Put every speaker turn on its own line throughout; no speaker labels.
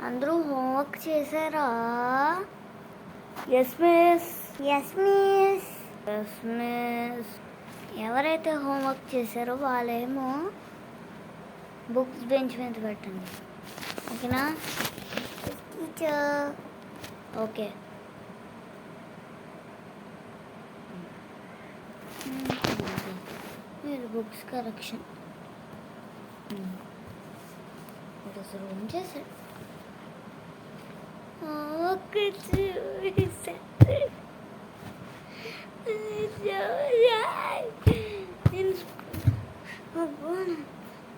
అందరూ హోంవర్క్ చేశారా? Yes miss. Yes miss. Yes miss. ఎవరైతే హోంవర్క్ చేశారో వాళ్ళేమో బుక్స్ బెంచ్ మీద పెట్టండి. ఓకేనా టీచర్? ఓకే. మీరు బుక్స్ కరెక్షన్ రూమ్ చేశాడు.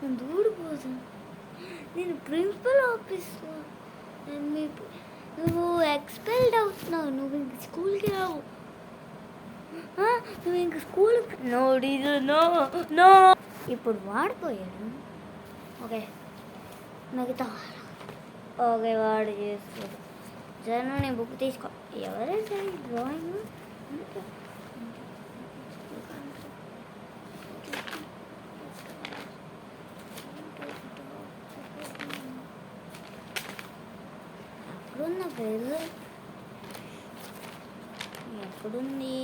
నేను దూడిపోతాను. నేను ప్రిన్సిపల్ ఆఫీస్లో నువ్వు ఎక్స్పెల్డ్ అవుతున్నావు. నువ్వు ఇంక స్కూల్కి రావు. నువ్వు ఇంక స్కూల్ నో నో నో. ఇప్పుడు వాడిపోయాడు. ఓకే మిగతా ఓకే వాడు చేసుకోడు. జను నీ బుక్ తీసుకో. ఎవరైతే డ్రాయింగ్ ఎక్కడున్న పేరు? ఎక్కడుంది?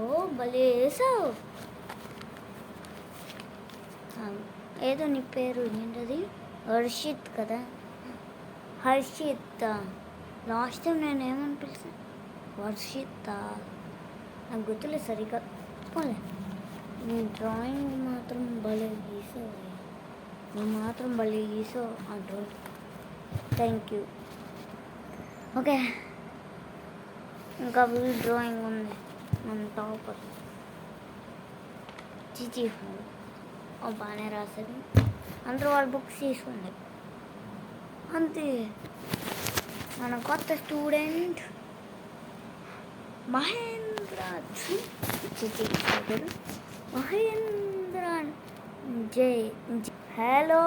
ఓ భలే వేసావు. ఏదో నీ పేరు ఏంటది? హర్షిత్ కదా? హర్షిత్. లాస్ట్ టైం నేను ఏమని పిలిచాను? వర్షిత్. నాకు గుర్తులేదు సరిగ్గా. పోలే. నీ డ్రాయింగ్ మాత్రం భలే గీసావు. నువ్వు మాత్రం భలే గీసావు ఆ డ్రాయింగ్. Thank you. ఓకే ఇంకా వీల్ డ్రాయింగ్ ఉంది. మన టాపర్ చిచి బాగానే రాసేది. అందరూ వాళ్ళ బుక్స్ తీసుకోండి. అంతే. మన కొత్త స్టూడెంట్ మహేంద్ర. మహేంద్ర జై. హలో.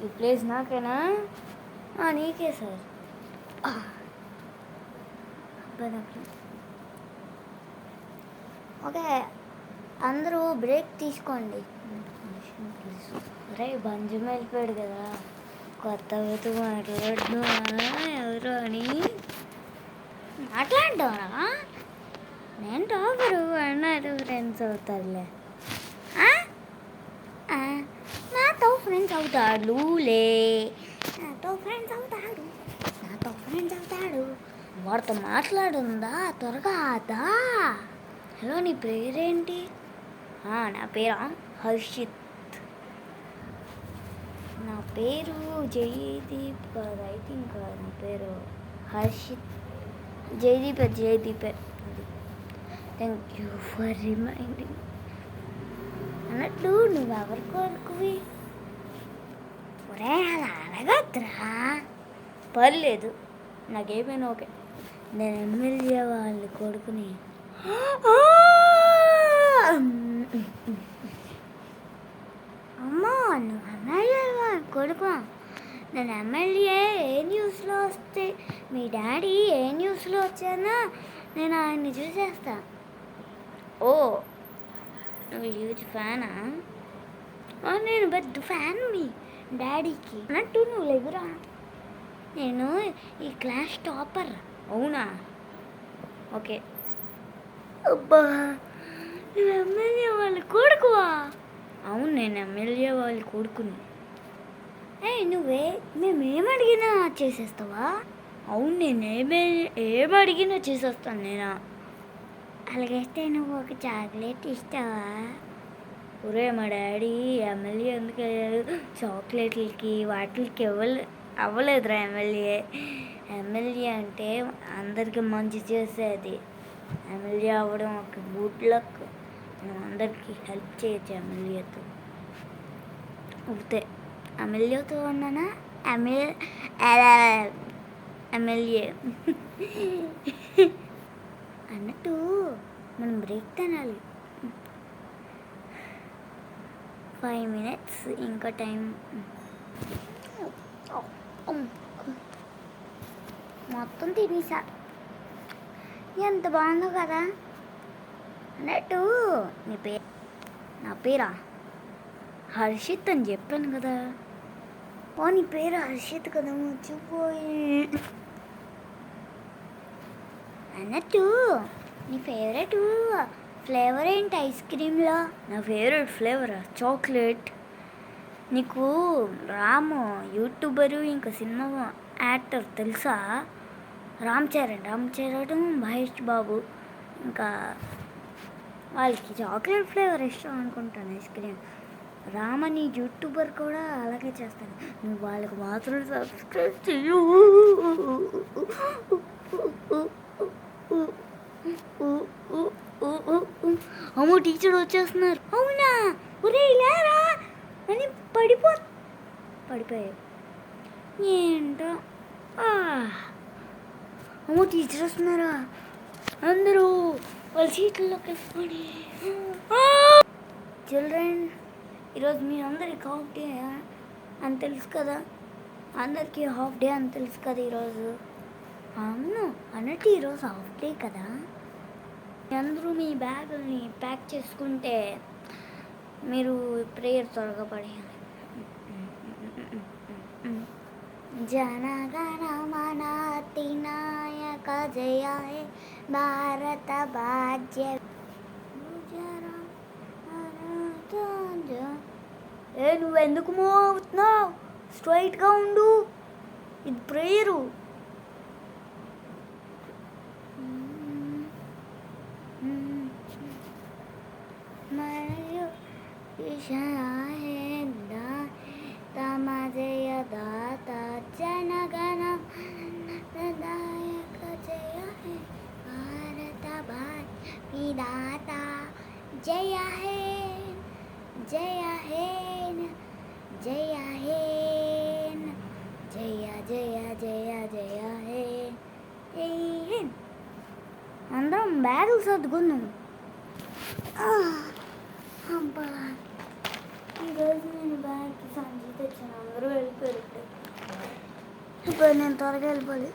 ఈ ప్లేస్ నాకేనా? నీకే సార్. ఓకే అందరూ బ్రేక్ తీసుకోండి. అరే బంజం వెళ్ళిపోయాడు కదా. కొత్త వ్యక్తి మాట్లాడుతున్నా ఎవరు అని మాట్లాడ్డారా? నేను టాపరు అన్నారు. ఫ్రెండ్స్ అవుతారులే. నాతో ఫ్రెండ్స్ అవుతాడులే. నాతో ఫ్రెండ్స్ అవుతాడు. వాడితో మాట్లాడుందా? త్వరగా దా. హలో నీ పేరేంటి? నా పేరా హర్షిత్. నా పేరు జయదీప్ కాదు. ఐ థింక్ నా పేరు హర్షిత్. జయదీపే. Thank you for reminding. అన్నట్టు నువ్వు ఎవరి కొడుకువి? ఒరే అలా అడగద్దురా. పర్లేదు నాకేమైనా ఓకే. నేను ఎమ్మెల్యే వాళ్ళ కొడుకుని. అమ్మా నువ్వు ఎమ్మెల్యే వాళ్ళ కొడుకు? నేను ఎమ్మెల్యే ఏ న్యూస్లో వస్తే మీ డాడీ ఏ న్యూస్లో వచ్చానా నేను ఆయన్ని చూసేస్తా. ఓ నువ్వు హ్యూజ్ ఫ్యానా? నేను పెద్ద ఫ్యాన్ మీ డాడీకి. అన్నట్టు నువ్వు లేవురా. నేను ఈ క్లాస్ టాపర్. అవునా? ఓకే. అబ్బా నువ్వు ఎమ్మెల్యే వాళ్ళ కొడుకువా? అవును నేను ఎమ్మెల్యే వాళ్ళ కొడుకుని. మేమేమడిగినా చేసేస్తావా? అవును నేను ఏమడిగినా చేసేస్తాను. నేను అలాగైతే నువ్వు ఒక చాక్లెట్ ఇస్తావా? ఒరే మా డాడీ ఎమ్మెల్యే ఎందుకు అయ్యారు? చాక్లెట్లకి వాటికి అవ్వలేదురా. ఎమ్మెల్యే అంటే అందరికీ మంచి చేసేది. ఎమ్మెల్యే అవ్వడం ఒక గుడ్ లక్. మనం అందరికీ హెల్ప్ చేయొచ్చు ఎమ్మెల్యేతో. ఎమ్మెల్యేతో ఉన్నానా? ఎమ్మెల్యే తినాలి. 5 minutes ఇంకా టైం. మొత్తం తినేసా. ఎంత బాగుందో కదా. అన్నట్టు నా పేరా హర్షిత్ అని చెప్పాను కదా. ఓ నీ పేరు హర్షిత్ కదా, మర్చిపోయి. అన్నట్టు నీ ఫేవరెట్ ఫ్లేవర్ ఏంటి ఐస్ క్రీమ్లో? నా ఫేవరెట్ ఫ్లేవర్ చాక్లెట్. నీకు రాము యూట్యూబరు ఇంకా సినిమా యాక్టర్ తెలుసా? రామ్ చరణ్ మహేష్ బాబు, ఇంకా వాళ్ళకి చాక్లెట్ ఫ్లేవర్ ఇష్టం అనుకుంటాను ఐస్ క్రీమ్. రామని యూట్యూబర్ కూడా అలాగే చేస్తాను. నువ్వు వాళ్ళకి మాత్రం సబ్స్క్రైబ్ చెయ్యు. అమ్మో టీచర్ వచ్చేస్తున్నారు. అవునా? ఒరే లేరా అని పడిపోయాయి. ఏంటో. అమ్మో టీచర్ వస్తున్నారా? అందరూ వాళ్ళ సీట్లలోకి వెళ్ళిపోయి. చిల్డ్రన్, ఈరోజు మీ అందరికి హాఫ్ డే అని తెలుసు కదా. అందరికీ హాఫ్ డే అని తెలుసు కదా ఈరోజు. అవును, అన్నట్టు ఈరోజు హాఫ్ డే కదా. అందరూ మీ బ్యాగుల్ని ప్యాక్ చేసుకుంటే మీరు ప్రేయర్ త్వరగా పడేయాలి. జనగణమనాతి నాయక జయ హే భారత భాగ్య. నువ్వెందుకు మూవ్ అవుతున్నావు? స్ట్రైట్గా ఉండు, ఇది ప్రేయరు. మరియు తమ జయ దాత జనగణ నాయక జయ హే భారత విధాత జయ హే జయ హే జయ హే జయ జయ జయ జయ హే. అందరం బ్యాగులు సర్దుకున్నాం. అబ్బా, ఈరోజు నేను బ్యాగ్కి సంచి తెచ్చాను. అందరూ వెళ్ళిపోయారు. ఇప్పుడు నేను త్వరగా వెళ్ళిపోవాలి.